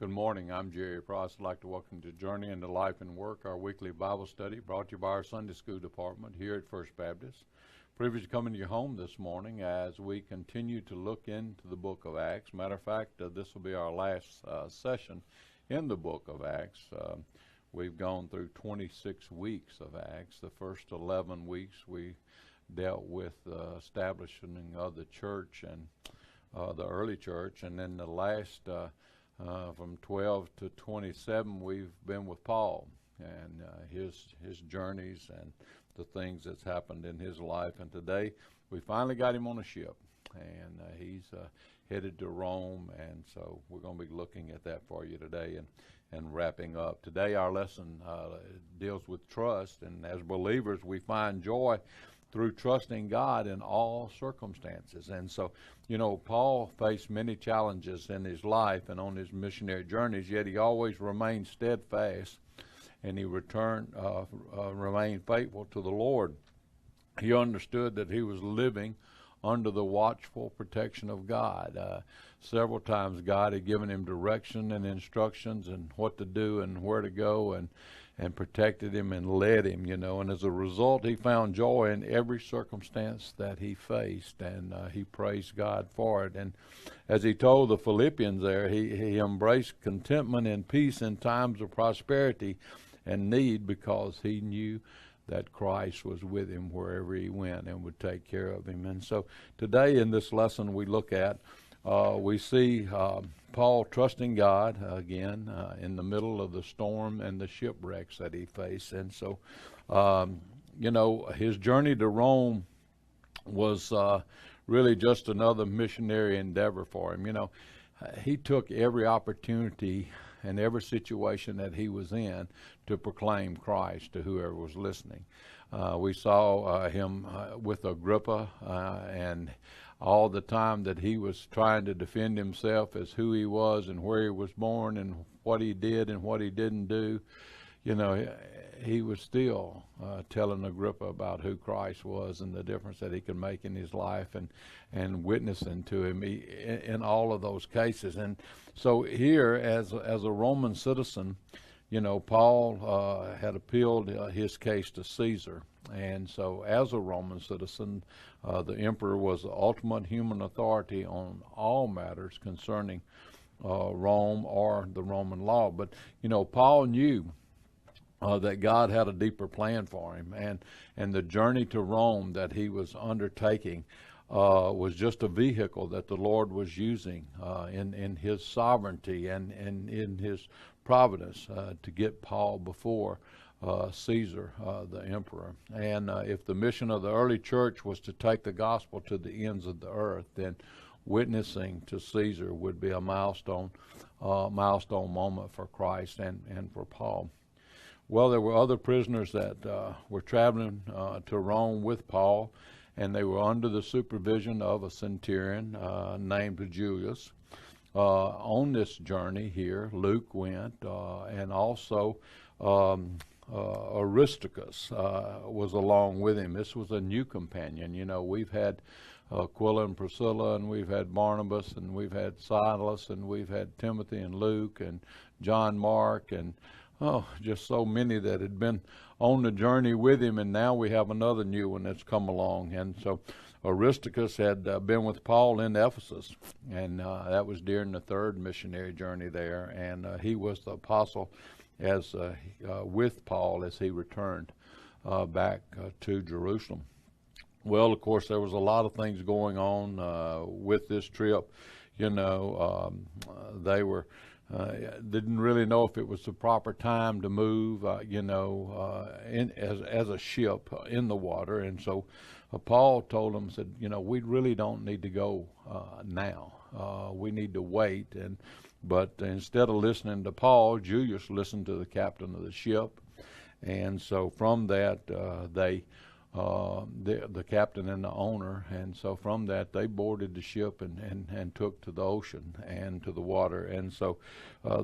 Good morning. I'm Jerry Price. I'd like to welcome you to Journey into Life and Work, our weekly Bible study brought to you by our Sunday School department here at First Baptist. Privilege to come into your home this morning as we continue to look into the book of Acts. Matter of fact, this will be our last session in the book of Acts. We've gone through 26 weeks of Acts. The first 11 weeks we dealt with the establishing of the church and the early church, and then the last from 12 to 27, we've been with Paul and his journeys and the things that's happened in his life. And today, we finally got him on a ship, and he's headed to Rome. And so we're going to be looking at that for you today and wrapping up. Today, our lesson deals with trust, and as believers, we find joy through trusting God in all circumstances. And so, you know, Paul faced many challenges in his life and on his missionary journeys, yet he always remained steadfast, and he remained faithful to the Lord. He understood that he was living under the watchful protection of God. Several times God had given him direction and instructions and what to do and where to go, and protected him and led him, you know. And as a result, he found joy in every circumstance that he faced, and he praised God for it. And as he told the Philippians there, he embraced contentment and peace in times of prosperity and need, because he knew that Christ was with him wherever he went and would take care of him. And so today in this lesson we look at, we see Paul trusting God again in the middle of the storm and the shipwrecks that he faced. And so, you know, his journey to Rome was really just another missionary endeavor for him. You know, he took every opportunity and every situation that he was in to proclaim Christ to whoever was listening. We saw him with Agrippa, and all the time that he was trying to defend himself as who he was and where he was born and what he did and what he didn't do, you know, he was still telling Agrippa about who Christ was and the difference that he could make in his life, and witnessing to him in all of those cases. And so here, as a Roman citizen, you know, Paul had appealed his case to Caesar. And so as a Roman citizen, the emperor was the ultimate human authority on all matters concerning Rome or the Roman law. But, you know, Paul knew that God had a deeper plan for him, and the journey to Rome that he was undertaking was just a vehicle that the Lord was using in his sovereignty and in his providence to get Paul before Caesar, the emperor. And if the mission of the early church was to take the gospel to the ends of the earth, then witnessing to Caesar would be a milestone moment for Christ and for Paul. Well, there were other prisoners that were traveling to Rome with Paul, and they were under the supervision of a centurion named Julius. On this journey here, Luke went, and also Aristarchus was along with him. This was a new companion. You know, we've had Aquila and Priscilla, and we've had Barnabas, and we've had Silas, and we've had Timothy and Luke and John Mark, and just so many that had been on the journey with him, and now we have another new one that's come along. And so Aristarchus had been with Paul in Ephesus, and that was during the third missionary journey there, and he was the apostle as with Paul as he returned back to Jerusalem. Well, of course, there was a lot of things going on with this trip. You know, they were didn't really know if it was the proper time to move, you know, as a ship in the water. And so Paul told them, said, you know, we really don't need to go now. We need to wait. But instead of listening to Paul, Julius listened to the captain of the ship. And so from that, the captain and the owner, and so from that they boarded the ship and took to the ocean and to the water. And so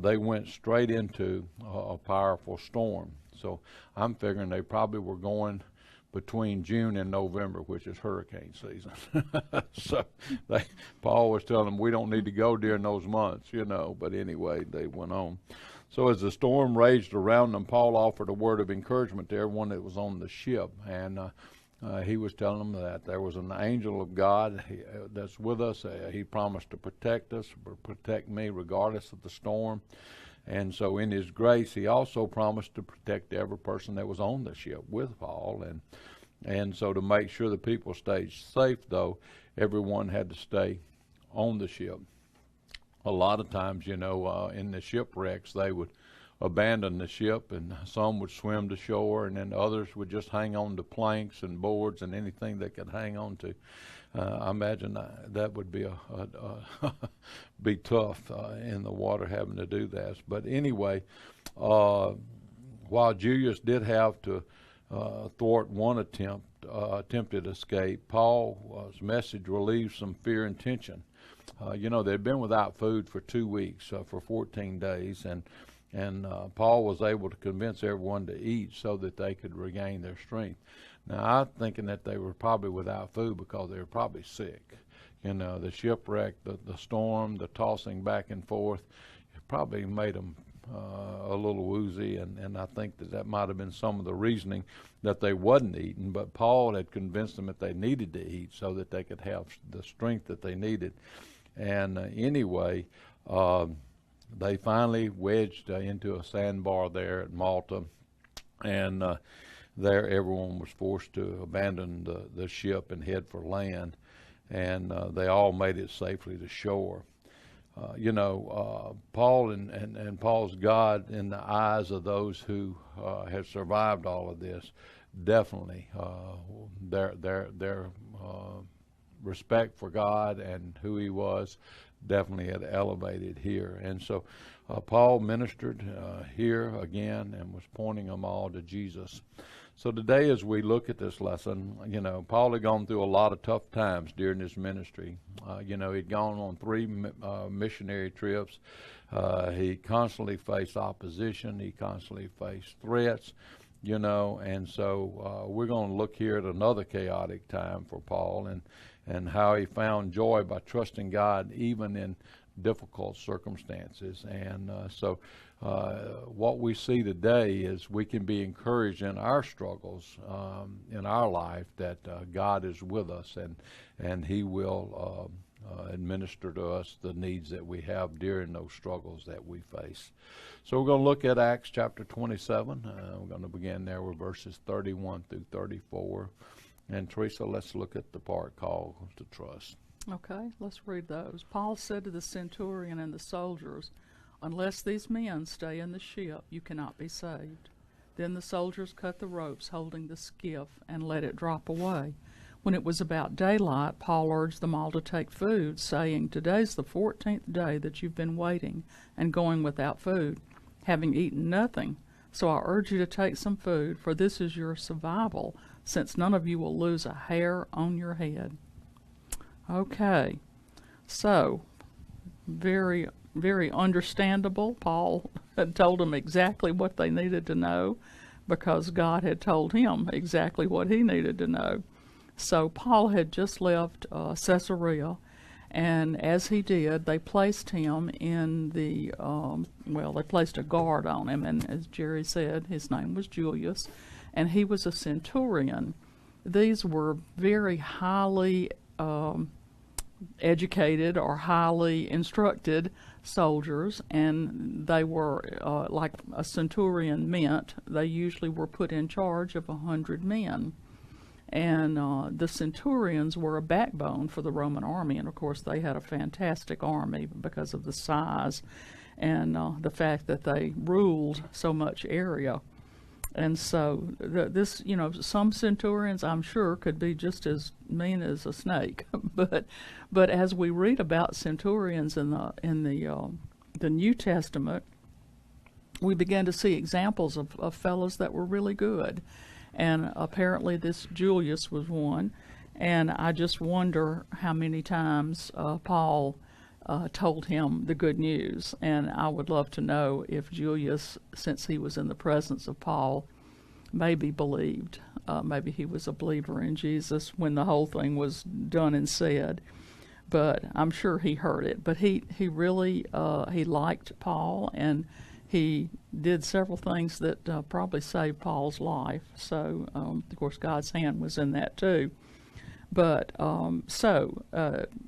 they went straight into a powerful storm. So I'm figuring they probably were going between June and November, which is hurricane season. So Paul was telling them we don't need to go during those months, but anyway, they went on. So as the storm raged around them, Paul offered a word of encouragement to everyone that was on the ship, and he was telling them that there was an angel of God that's with us. He promised to protect us, protect me regardless of the storm. And so in his grace, he also promised to protect every person that was on the ship with Paul. And so to make sure the people stayed safe, though, everyone had to stay on the ship. A lot of times, in the shipwrecks, they would abandon the ship, and some would swim to shore, and then others would just hang on to planks and boards and anything they could hang on to. I imagine that would be be tough in the water having to do that. But anyway, while Julius did have to thwart one attempted escape, Paul's message relieved some fear and tension. They'd been without food for 2 weeks, for 14 days, and Paul was able to convince everyone to eat so that they could regain their strength. Now, I'm thinking that they were probably without food because they were probably sick. The shipwreck, the storm, the tossing back and forth, it probably made them a little woozy, and I think that might have been some of the reasoning that they wasn't eating. But Paul had convinced them that they needed to eat so that they could have the strength that they needed. And anyway, they finally wedged into a sandbar there at Malta, and there everyone was forced to abandon the ship and head for land, and they all made it safely to shore. Paul and Paul's God in the eyes of those who have survived all of this, definitely their respect for God and who he was definitely had elevated here. And so Paul ministered here again and was pointing them all to Jesus. So today, as we look at this lesson, Paul had gone through a lot of tough times during his ministry. He'd gone on 3 missionary trips. He constantly faced opposition. He constantly faced threats, and so we're going to look here at another chaotic time for Paul and how he found joy by trusting God even in difficult circumstances. And so what we see today is we can be encouraged in our struggles in our life that God is with us, and he will administer to us the needs that we have during those struggles that we face. So we're going to look at Acts chapter 27. We're going to begin there with verses 31 through 34. And Teresa, let's look at the part called to trust. Okay, let's read those. Paul said to the centurion and the soldiers, "Unless these men stay in the ship, you cannot be saved." Then the soldiers cut the ropes holding the skiff and let it drop away. When it was about daylight, Paul urged them all to take food, saying, "Today's the 14th day that you've been waiting and going without food, having eaten nothing. So I urge you to take some food, for this is your survival, since none of you will lose a hair on your head." Okay, so very, very understandable. Paul had told them exactly what they needed to know because God had told him exactly what he needed to know. So Paul had just left Caesarea, and as he did, they placed him in the, they placed a guard on him, and as Jerry said, his name was Julius, and he was a centurion. These were very highly educated or highly instructed soldiers, and they were, like a centurion meant, they usually were put in charge of 100 men. And the centurions were a backbone for the Roman army, and of course they had a fantastic army because of the size and the fact that they ruled so much area. And so some centurions, I'm sure, could be just as mean as a snake. but as we read about centurions in the New Testament, we begin to see examples of fellows that were really good. And apparently this Julius was one. And I just wonder how many times Paul told him the good news. And I would love to know if Julius, since he was in the presence of Paul, maybe believed maybe he was a believer in Jesus when the whole thing was done and said. But I'm sure he heard it. But he really he liked Paul, and he did several things that probably saved Paul's life. So, of course, God's hand was in that too. But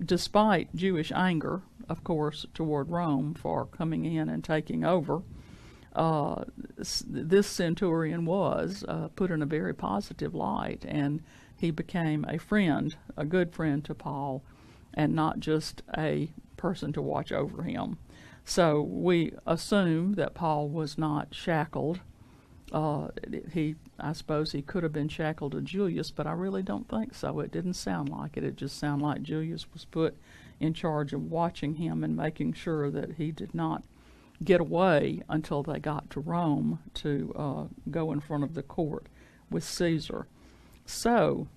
despite Jewish anger, of course, toward Rome for coming in and taking over, this centurion was put in a very positive light, and he became a friend, a good friend to Paul, and not just a person to watch over him. So we assume that Paul was not shackled. I suppose he could have been shackled to Julius, but I really don't think so. It didn't sound like it. It just sounded like Julius was put in charge of watching him and making sure that he did not get away until they got to Rome to go in front of the court with Caesar. So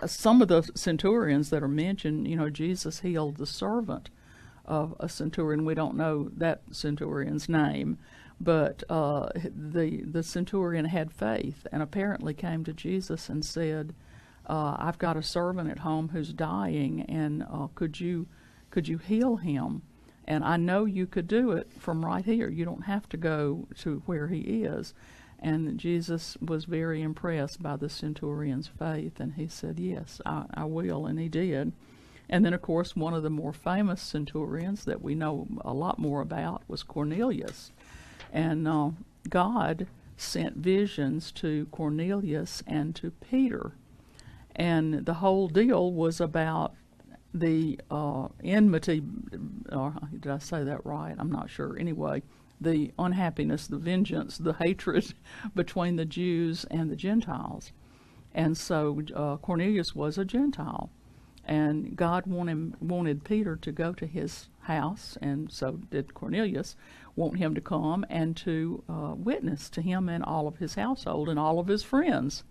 some of the centurions that are mentioned, Jesus healed the servant of a centurion. We don't know that centurion's name, but the centurion had faith and apparently came to Jesus and said, I've got a servant at home who's dying, and could you heal him? And I know you could do it from right here. You don't have to go to where he is. And Jesus was very impressed by the centurion's faith, and he said, yes, I will, and he did. And then, of course, one of the more famous centurions that we know a lot more about was Cornelius. And God sent visions to Cornelius and to Peter. And the whole deal was about the enmity, or did I say that right? I'm not sure. Anyway, the unhappiness, the vengeance, the hatred between the Jews and the Gentiles. And so Cornelius was a Gentile. And God wanted Peter to go to his house, and so did Cornelius want him to come and to witness to him and all of his household and all of his friends.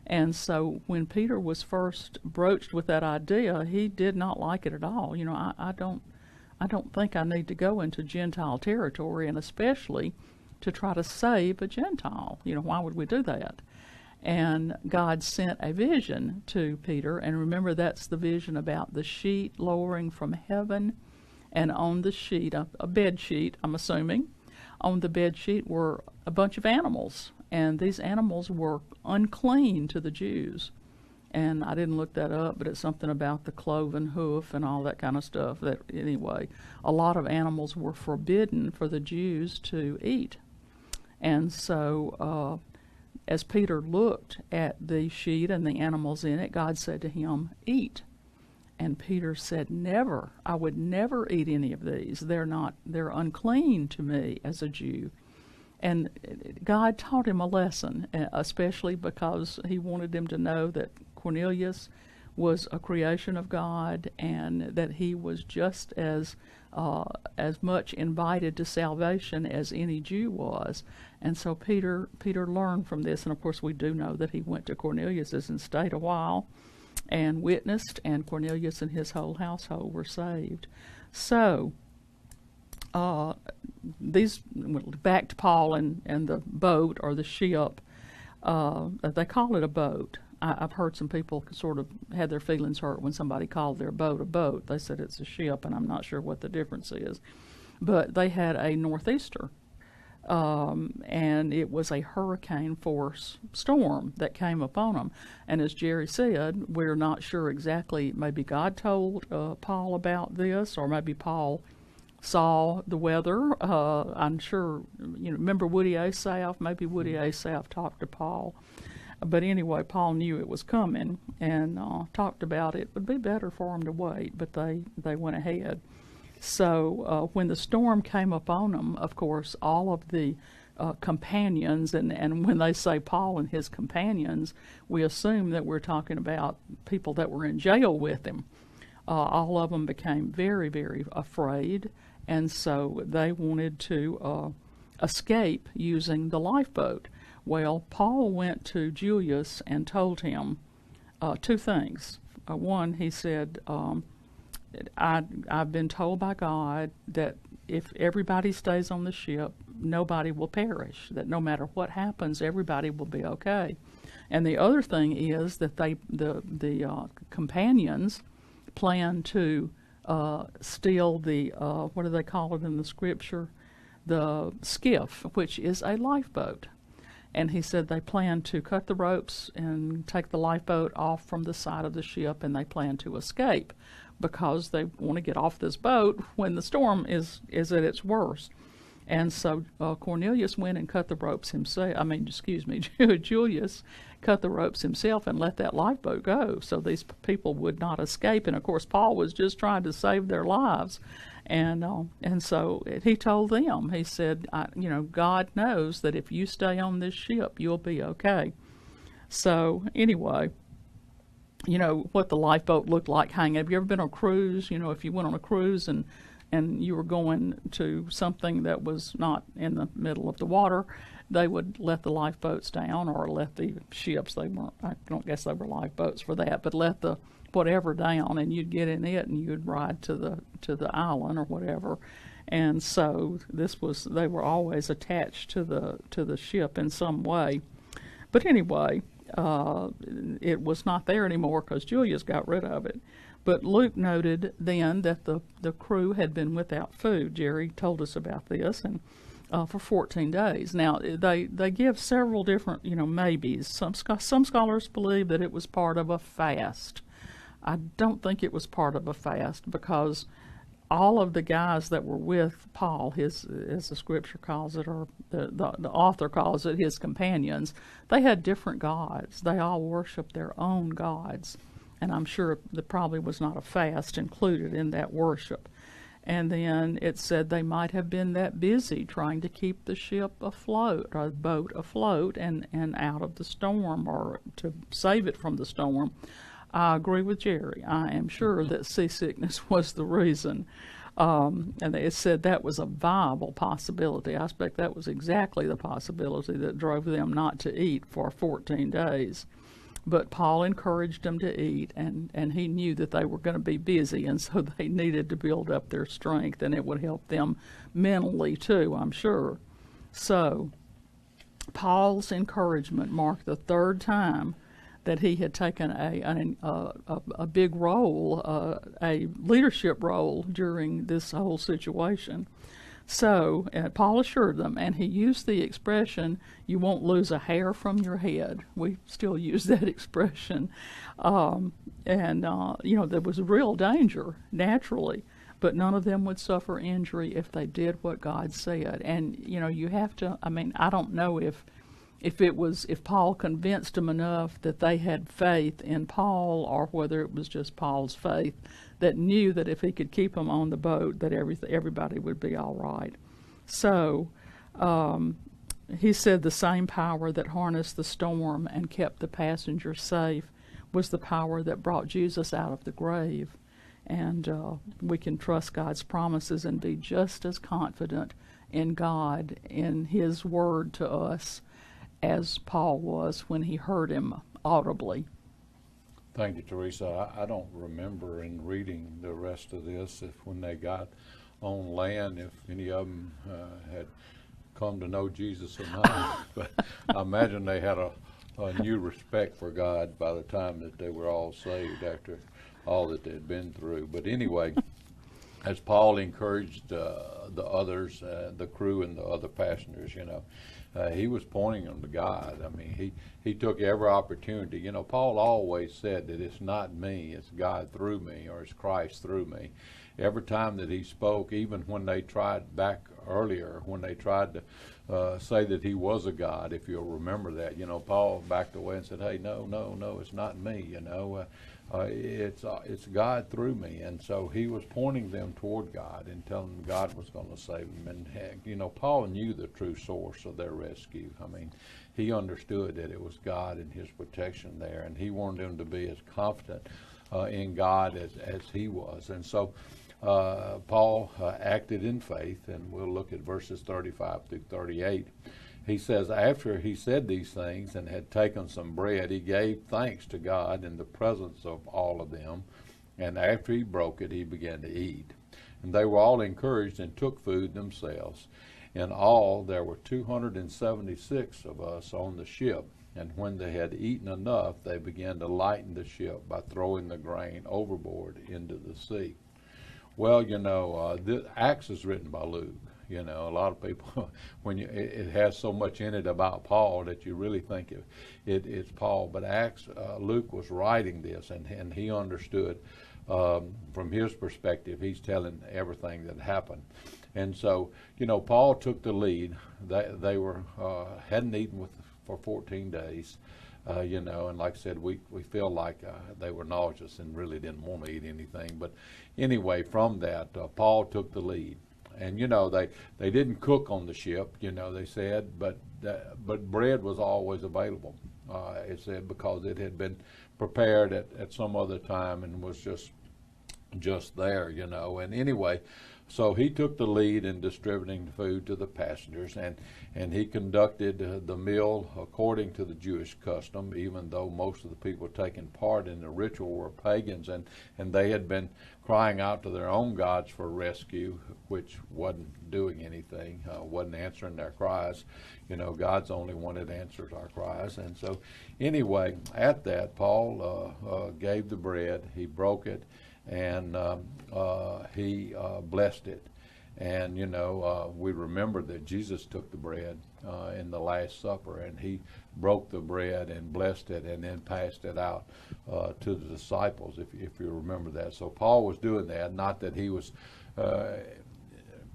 And so when Peter was first broached with that idea, he did not like it at all. I don't think I need to go into Gentile territory, and especially to try to save a Gentile. Why would we do that? And God sent a vision to Peter, and remember, that's the vision about the sheet lowering from heaven, and on the sheet, a bed sheet, I'm assuming, on the bed sheet were a bunch of animals, and these animals were unclean to the Jews. And I didn't look that up, but it's something about the cloven hoof and all that kind of stuff. That anyway, a lot of animals were forbidden for the Jews to eat. And so as Peter looked at the sheet and the animals in it, God said to him, eat. And Peter said, never. I would never eat any of these. They're unclean to me as a Jew. And God taught him a lesson, especially because he wanted him to know that Cornelius was a creation of God, and that he was just as much invited to salvation as any Jew was. And so Peter learned from this, and of course we do know that he went to Cornelius's and stayed a while and witnessed, and Cornelius and his whole household were saved. So back to Paul and the boat or the ship. They call it a boat. I've heard some people sort of had their feelings hurt when somebody called their boat a boat. They said it's a ship, and I'm not sure what the difference is. But they had a northeaster, and it was a hurricane force storm that came upon them. And as Jerry said, we're not sure exactly. Maybe God told Paul about this, or maybe Paul saw the weather. I'm sure, remember Woody Asaph? Maybe Woody Asaph talked to Paul. But anyway, Paul knew it was coming and talked about it would be better for him to wait, but they went ahead. So when the storm came upon them, of course, all of the companions, and when they say Paul and his companions, we assume that we're talking about people that were in jail with him. All of them became very, very afraid, and so they wanted to escape using the lifeboat. Well, Paul went to Julius and told him two things. One, he said, I've been told by God that if everybody stays on the ship, nobody will perish, that no matter what happens, everybody will be okay. And the other thing is that the companions plan to steal the, what do they call it in the scripture? The skiff, which is a lifeboat. And he said they plan to cut the ropes and take the lifeboat off from the side of the ship, and they plan to escape because they want to get off this boat when the storm is at its worst. And so Cornelius went and cut the ropes himself. Julius cut the ropes himself and let that lifeboat go so these people would not escape. And of course, Paul was just trying to save their lives. And so he told them, he said, God knows that if you stay on this ship, you'll be okay. So anyway, what the lifeboat looked like hanging. Have you ever been on a cruise? If you went on a cruise and you were going to something that was not in the middle of the water, they would let the lifeboats down, or let the ships, I don't guess they were lifeboats for that, but let the whatever down, and you'd get in it and you'd ride to the island or whatever. And so they were always attached to the ship in some way. But anyway, it was not there anymore because Julius got rid of it. But Luke noted then that the crew had been without food. Jerry told us about this, and for 14 days. Now, they give several different, maybes. Some scholars believe that it was part of a fast. I don't think it was part of a fast, because all of the guys that were with Paul, as the scripture calls it, or the author calls it, his companions, they had different gods. They all worshiped their own gods. And I'm sure there probably was not a fast included in that worship. And then it said they might have been that busy trying to keep the ship afloat, or the boat afloat, and out of the storm, or to save it from the storm. I agree with Jerry. I am sure that seasickness was the reason. And it said that was a viable possibility. I expect that was exactly the possibility that drove them not to eat for 14 days. But Paul encouraged them to eat, and he knew that they were going to be busy, and so they needed to build up their strength, and it would help them mentally too, I'm sure. So Paul's encouragement marked the third time that he had taken a big role, a leadership role during this whole situation. So Paul assured them, and he used the expression, "You won't lose a hair from your head." We still use that expression. There was real danger, naturally, but none of them would suffer injury if they did what God said. And, you have to, I don't know if Paul convinced them enough that they had faith in Paul, or whether it was just Paul's faith that knew that if he could keep them on the boat, that everybody would be all right. So he said the same power that harnessed the storm and kept the passengers safe was the power that brought Jesus out of the grave. And we can trust God's promises and be just as confident in God, in his word to us, as Paul was when he heard him audibly. Thank you, Teresa. I don't remember in reading the rest of this if when they got on land, if any of them had come to know Jesus or not. But I imagine they had a new respect for God by the time that they were all saved after all that they'd been through. But anyway, as Paul encouraged the others, the crew and the other passengers, he was pointing them to God. He took every opportunity. Paul always said that it's not me, it's God through me, or it's Christ through me. Every time that he spoke, even when they tried back earlier, when they tried to say that he was a God, if you'll remember that, Paul backed away and said, "Hey, no, it's not me, it's God through me." And so he was pointing them toward God and telling them God was going to save them. And Paul knew the true source of their rescue. He understood that it was God and his protection there, and he wanted them to be as confident in God as he was. And so Paul acted in faith, and we'll look at verses 35 through 38. He says, after he said these things and had taken some bread, he gave thanks to God in the presence of all of them. And after he broke it, he began to eat. And they were all encouraged and took food themselves. In all, there were 276 of us on the ship. And when they had eaten enough, they began to lighten the ship by throwing the grain overboard into the sea. Well, Acts is written by Luke. A lot of people, when it has so much in it about Paul that you really think it's Paul. But Luke was writing this, and he understood from his perspective. He's telling everything that happened. And so, Paul took the lead. They were hadn't eaten for 14 days, and like I said, we feel like they were nauseous and really didn't want to eat anything. But anyway, from that, Paul took the lead. And they didn't cook on the ship, they said, but bread was always available. It said because it had been prepared at some other time and was just there, And anyway, so he took the lead in distributing food to the passengers, and he conducted the meal according to the Jewish custom, even though most of the people taking part in the ritual were pagans, and they had been crying out to their own gods for rescue, which wasn't doing anything, wasn't answering their cries. God's the only one that answers our cries. And so anyway, at that, Paul gave the bread, he broke it, and he blessed it. And we remember that Jesus took the bread in the Last Supper, and he broke the bread and blessed it and then passed it out to the disciples, if you remember that. So Paul was doing that, not that he was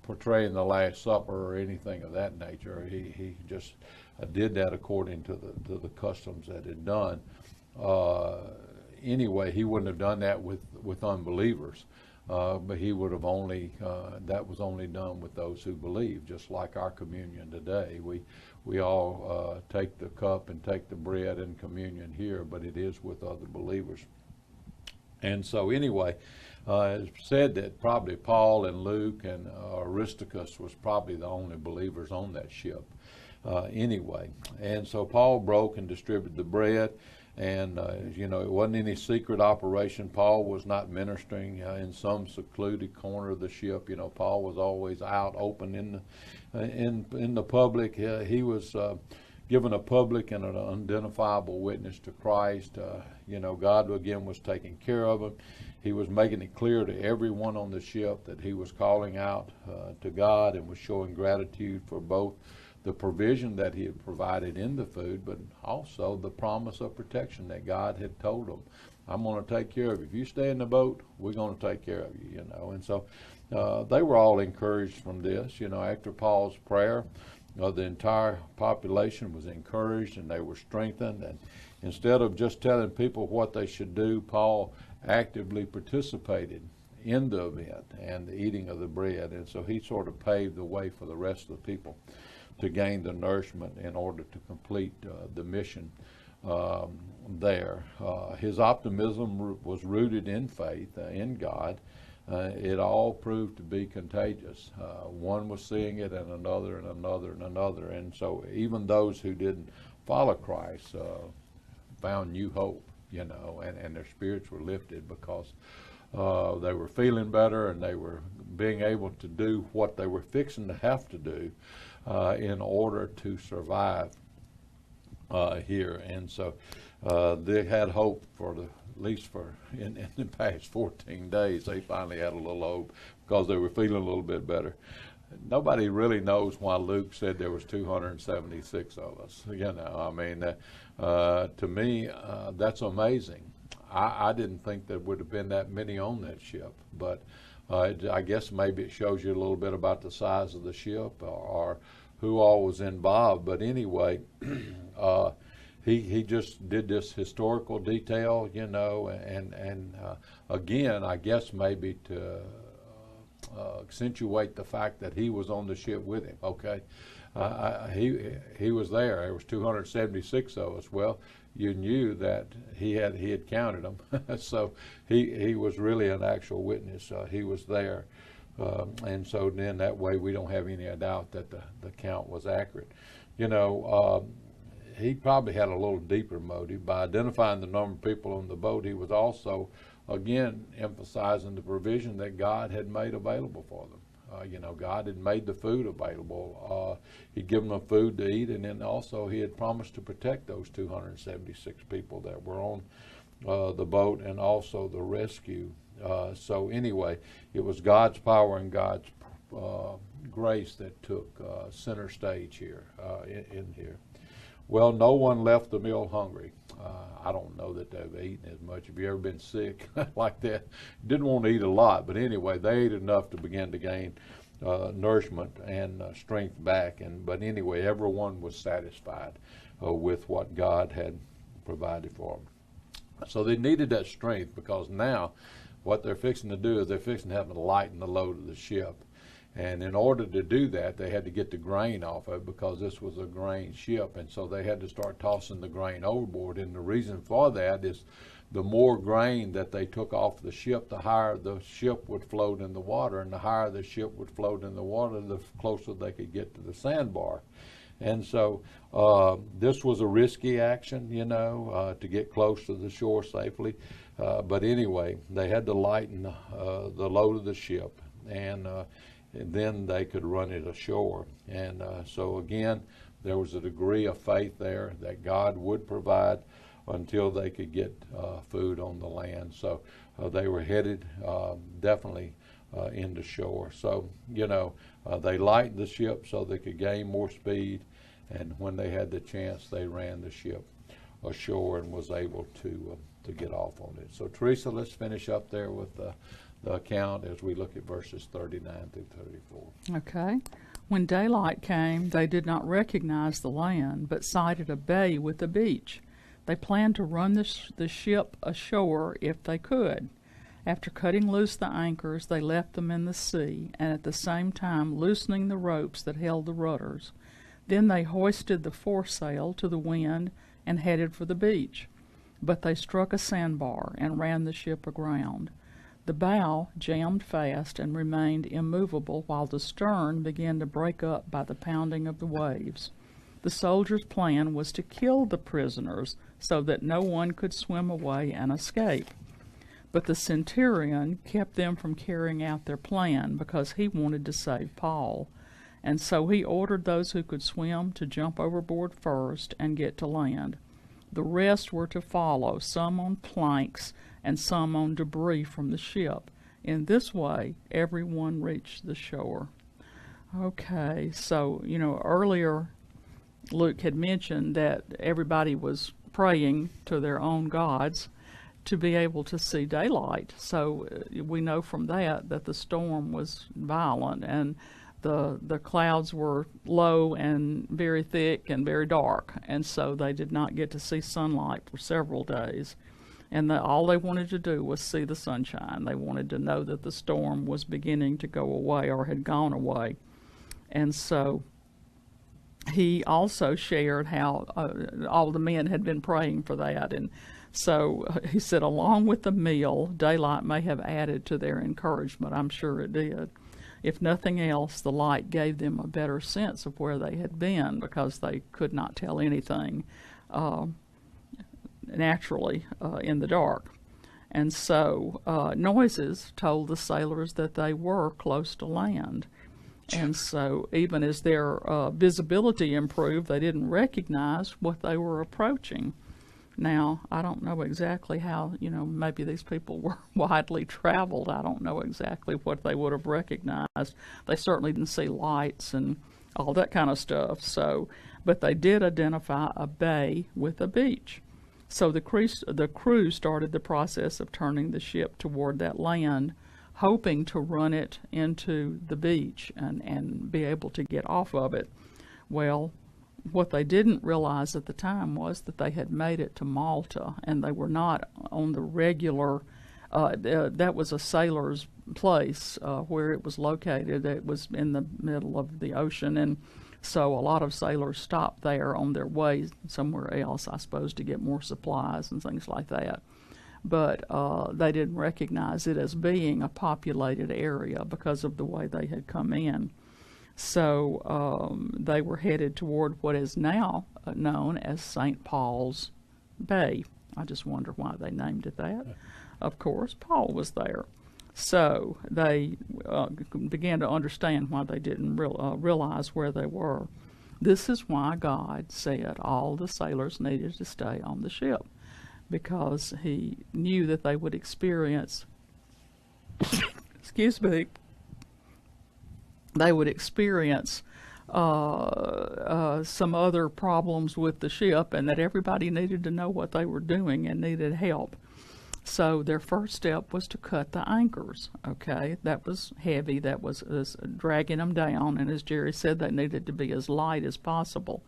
portraying the Last Supper or anything of that nature. He just did that according to the customs that had done. Anyway, he wouldn't have done that with unbelievers, but he would have that was only done with those who believe, just like our communion today. We all take the cup and take the bread and communion here, but it is with other believers. And so anyway, it's said that probably Paul and Luke and Aristarchus was probably the only believers on that ship anyway. And so Paul broke and distributed the bread. And, it wasn't any secret operation. Paul was not ministering in some secluded corner of the ship. Paul was always out open in the public. He was giving a public and an unidentifiable witness to Christ. God again was taking care of him. He was making it clear to everyone on the ship that he was calling out to God and was showing gratitude for both the provision that he had provided in the food, but also the promise of protection that God had told them. I'm going to take care of you. If you stay in the boat, we're going to take care of you, And so they were all encouraged from this. After Paul's prayer, the entire population was encouraged and they were strengthened. And instead of just telling people what they should do, Paul actively participated in the event and the eating of the bread. And so he sort of paved the way for the rest of the people to gain the nourishment in order to complete the mission there. His optimism was rooted in faith in God. It all proved to be contagious. One was seeing it, and another, and another, and another. And so even those who didn't follow Christ found new hope, and their spirits were lifted because they were feeling better and they were being able to do what they were fixing to have to do in order to survive here. And so they had hope at least in the past 14 days. They finally had a little hope because they were feeling a little bit better. Nobody really knows why Luke said there was 276 of us. To me, that's amazing. I didn't think there would have been that many on that ship, but I guess maybe it shows you a little bit about the size of the ship or who all was involved. But anyway, he just did this historical detail, and again, I guess maybe to accentuate the fact that he was on the ship with him. Okay, he was there. There was 276 of us. Well, you knew that he had counted them, so he was really an actual witness. He was there, and so then that way we don't have any doubt that the count was accurate. He probably had a little deeper motive. By identifying the number of people on the boat, he was also, again, emphasizing the provision that God had made available for them. God had made the food available. He'd given them food to eat, and then also he had promised to protect those 276 people that were on the boat, and also the rescue. So anyway, it was God's power and God's grace that took center stage here in here. Well, no one left the meal hungry. I don't know that they've eaten as much. Have you ever been sick like that? Didn't want to eat a lot, but anyway, they ate enough to begin to gain nourishment and strength back. But anyway, everyone was satisfied with what God had provided for them. So they needed that strength, because now what they're fixing to do is they're fixing to have to lighten the load of the ship. And in order to do that, they had to get the grain off of it, because this was a grain ship, and so they had to start tossing the grain overboard. And the reason for that is the more grain that they took off the ship, the higher the ship would float in the water, and the higher the ship would float in the water, the closer they could get to the sandbar. And so this was a risky action, to get close to the shore safely. But anyway, they had to lighten the load of the ship, and then they could run it ashore. And so again, there was a degree of faith there that God would provide until they could get food on the land. So they were headed definitely into shore. So, they lightened the ship so they could gain more speed, and when they had the chance, they ran the ship ashore and was able to get off on it. So Teresa, let's finish up there with the account as we look at verses 39 through 34. Okay. When daylight came, they did not recognize the land, but sighted a bay with a beach. They planned to run the ship ashore if they could. After cutting loose the anchors, they left them in the sea, and at the same time loosening the ropes that held the rudders. Then they hoisted the foresail to the wind and headed for the beach. But they struck a sandbar and ran the ship aground. The bow jammed fast and remained immovable, while the stern began to break up by the pounding of the waves. The soldiers' plan was to kill the prisoners so that no one could swim away and escape. But the centurion kept them from carrying out their plan, because he wanted to save Paul. And so he ordered those who could swim to jump overboard first and get to land. The rest were to follow, some on planks and some on debris from the ship. In this way, everyone reached the shore. Okay, so, earlier Luke had mentioned that everybody was praying to their own gods to be able to see daylight. So we know from that the storm was violent, and the clouds were low and very thick and very dark, and so they did not get to see sunlight for several days. And all they wanted to do was see the sunshine. They wanted to know that the storm was beginning to go away or had gone away. And so he also shared how all the men had been praying for that. And so he said, along with the meal, daylight may have added to their encouragement. I'm sure it did. If nothing else, the light gave them a better sense of where they had been, because they could not tell anything naturally in the dark. And so noises told the sailors that they were close to land. And so even as their visibility improved, they didn't recognize what they were approaching. Now, I don't know exactly how, maybe these people were widely traveled. I don't know exactly what they would have recognized. They certainly didn't see lights and all that kind of stuff. So, but they did identify a bay with a beach. So the crew started the process of turning the ship toward that land, hoping to run it into the beach and be able to get off of it. Well, what they didn't realize at the time was that they had made it to Malta, and they were not on the regular, that was a sailor's place where it was located. It was in the middle of the ocean, and so a lot of sailors stopped there on their way somewhere else, I suppose, to get more supplies and things like that. But they didn't recognize it as being a populated area because of the way they had come in. So they were headed toward what is now known as St. Paul's Bay. I just wonder why they named it that. Of course, Paul was there. So they began to understand why they didn't realize where they were. This is why God said all the sailors needed to stay on the ship, because he knew that they would experience, excuse me, they would experience some other problems with the ship, and that everybody needed to know what they were doing and needed help. So their first step was to cut the anchors. Okay, that was heavy. That was dragging them down, and as Jerry said, they needed to be as light as possible.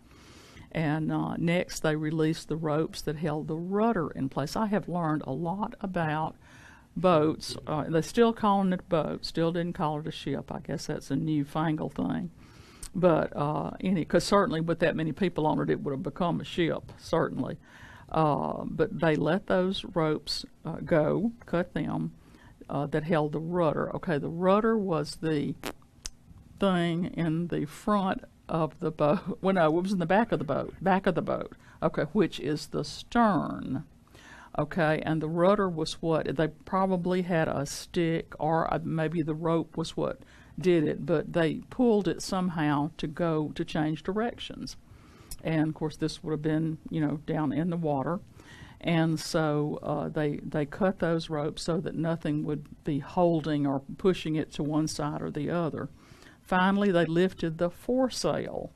And next, they released the ropes that held the rudder in place. I have learned a lot about boats. They're still calling it a boat. Still didn't call it a ship. I guess that's a newfangled thing. But because certainly with that many people on it, it would have become a ship, certainly. But they let those ropes go, cut them, that held the rudder. Okay, the rudder was the thing in the front of the boat. Well, no, it was in the back of the boat. Okay, which is the stern. Okay, and the rudder was what, they probably had a stick, or maybe the rope was what did it, but they pulled it somehow to change directions. And of course this would have been, down in the water. And so they cut those ropes so that nothing would be holding or pushing it to one side or the other. Finally, they lifted the foresail,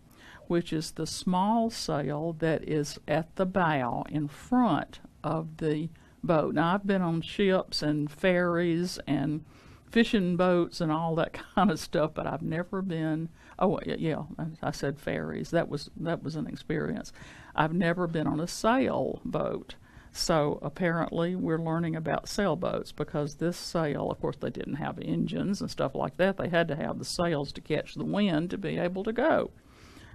which is the small sail that is at the bow in front of the boat. Now, I've been on ships and ferries and fishing boats and all that kind of stuff, but I've never been, I said ferries. That was an experience. I've never been on a sailboat. So apparently we're learning about sailboats, because this sail, of course, they didn't have engines and stuff like that. They had to have the sails to catch the wind to be able to go.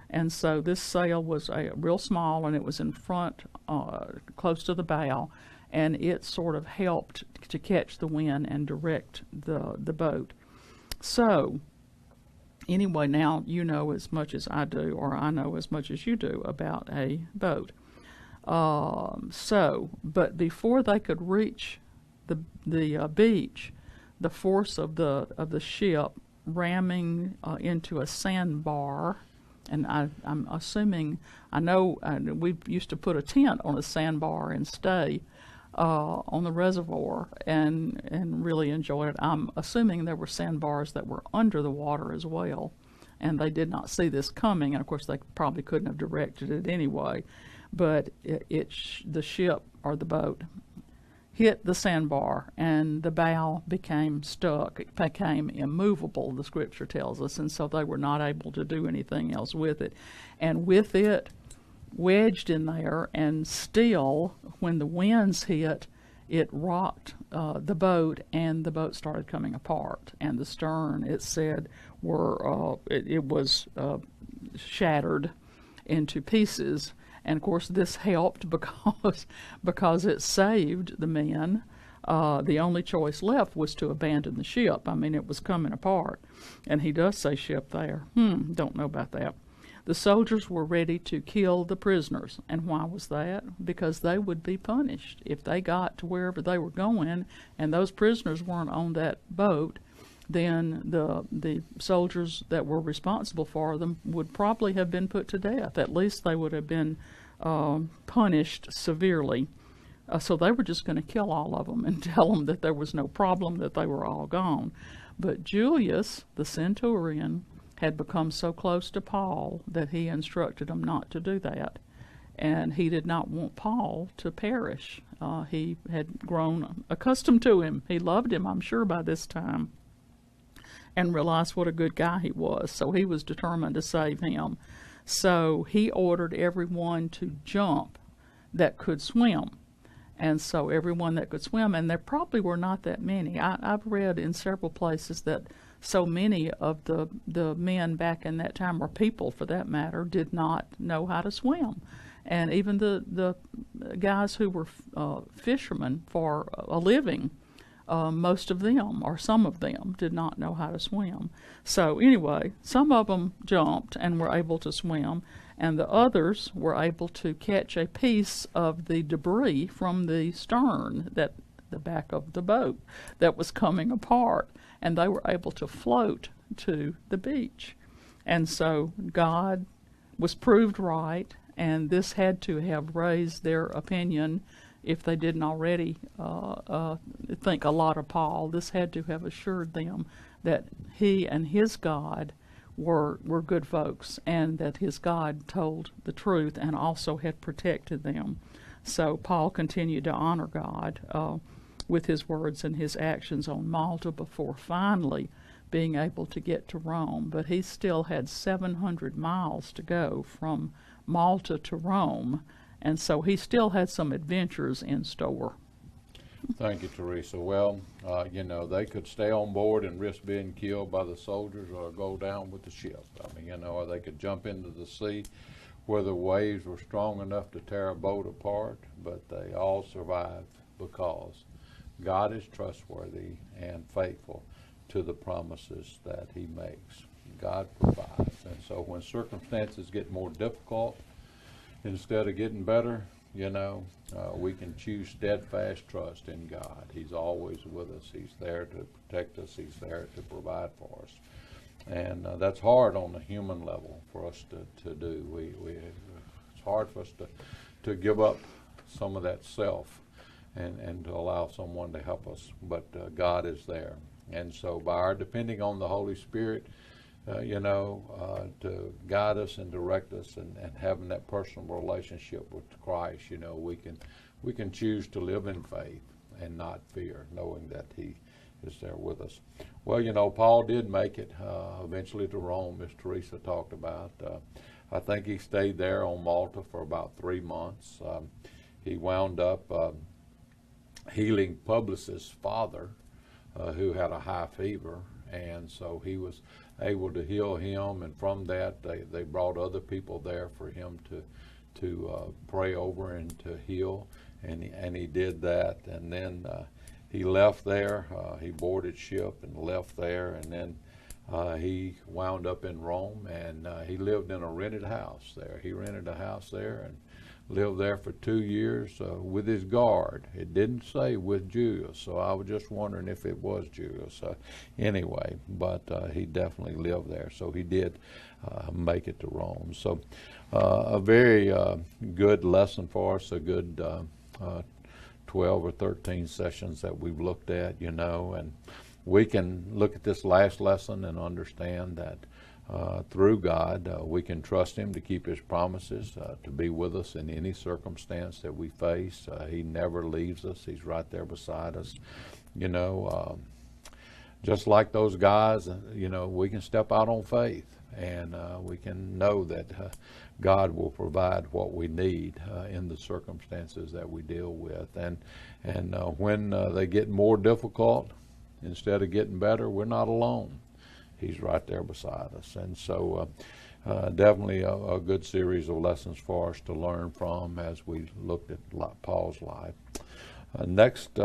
And so this sail was real small, and it was in front, close to the bow, and it sort of helped to catch the wind and direct the boat. So anyway, now you know as much as I do, or I know as much as you do about a boat. But before they could reach the beach, the force of the ship ramming into a sandbar, and I'm assuming, I know we used to put a tent on a sandbar and stay on the reservoir and really enjoy it. I'm assuming there were sandbars that were under the water as well, and they did not see this coming, and of course they probably couldn't have directed it anyway. But the ship, or the boat, hit the sandbar, and the bow became stuck. It became immovable, the scripture tells us, and so they were not able to do anything else with it. And with it wedged in there, and still, when the winds hit, it rocked the boat, and the boat started coming apart. And the stern, it said, it was shattered into pieces. And of course this helped because it saved the men. The only choice left was to abandon the ship. I mean, it was coming apart. And he does say ship there. Don't know about that. The soldiers were ready to kill the prisoners. And why was that? Because they would be punished. If they got to wherever they were going and those prisoners weren't on that boat, then the soldiers that were responsible for them would probably have been put to death. At least they would have been punished severely. So they were just going to kill all of them and tell them that there was no problem, that they were all gone. But Julius, the centurion, had become so close to Paul that he instructed him not to do that. And he did not want Paul to perish. He had grown accustomed to him. He loved him, I'm sure, by this time, and realized what a good guy he was. So he was determined to save him. So he ordered everyone to jump that could swim. And so everyone that could swim, and there probably were not that many. I've read in several places that so many of the men back in that time, or people for that matter, did not know how to swim. And even the guys who were fishermen for a living, most of them, or some of them, did not know how to swim. So anyway, some of them jumped and were able to swim, and the others were able to catch a piece of the debris from the stern that the back of the boat that was coming apart, and they were able to float to the beach. And so God was proved right, and this had to have raised their opinion. If they didn't already think a lot of Paul, this had to have assured them that he and his God were good folks, and that his God told the truth and also had protected them. So Paul continued to honor God with his words and his actions on Malta before finally being able to get to Rome. But he still had 700 miles to go from Malta to Rome, and so he still had some adventures in store. Thank you, Teresa. Well, they could stay on board and risk being killed by the soldiers, or go down with the ship. Or they could jump into the sea where the waves were strong enough to tear a boat apart, but they all survived because God is trustworthy and faithful to the promises that he makes. God provides. And so when circumstances get more difficult, instead of getting better, we can choose steadfast trust in God. He's always with us. He's there to protect us. He's there to provide for us. And that's hard on the human level for us to do. It's hard for us to give up some of that self and to allow someone to help us. But God is there. And so by our depending on the Holy Spirit, to guide us and direct us, and having that personal relationship with Christ, we can choose to live in faith and not fear, knowing that he is there with us. Well, Paul did make it eventually to Rome, as Teresa talked about. I think he stayed there on Malta for about 3 months. He wound up healing Publius' father, who had a high fever, and so he was able to heal him, and from that they brought other people there for him to pray over and to heal, and he did that, and then he left there. He boarded ship and left there, and then he wound up in Rome, and he lived in a rented house there. He rented a house there and lived there for 2 years with his guard. It didn't say with Julius, so I was just wondering if it was Julius. Anyway, but he definitely lived there, so he did make it to Rome. So a very good lesson for us, a good 12 or 13 sessions that we've looked at, and we can look at this last lesson and understand that through God, we can trust him to keep his promises, to be with us in any circumstance that we face. He never leaves us. He's right there beside us. Just like those guys, we can step out on faith, and we can know that God will provide what we need in the circumstances that we deal with. And when they get more difficult, instead of getting better, we're not alone. He's right there beside us. And so definitely a good series of lessons for us to learn from as we looked at Paul's life. Next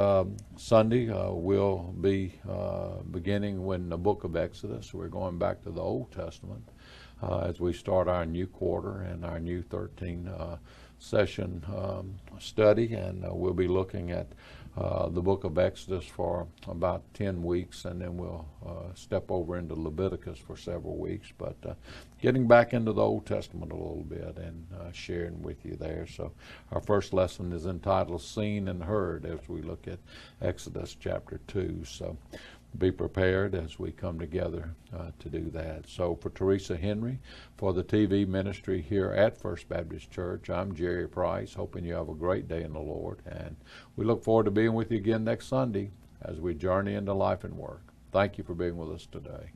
Sunday, we'll be beginning in the book of Exodus. We're going back to the Old Testament as we start our new quarter and our new 13 session study, and we'll be looking at the book of Exodus for about 10 weeks, and then we'll step over into Leviticus for several weeks, but getting back into the Old Testament a little bit and sharing with you there. So our first lesson is entitled Seen and Heard as we look at Exodus chapter 2. So be prepared as we come together to do that. So for Teresa Henry, for the TV ministry here at First Baptist Church, I'm Jerry Price, hoping you have a great day in the Lord. And we look forward to being with you again next Sunday as we journey into life and work. Thank you for being with us today.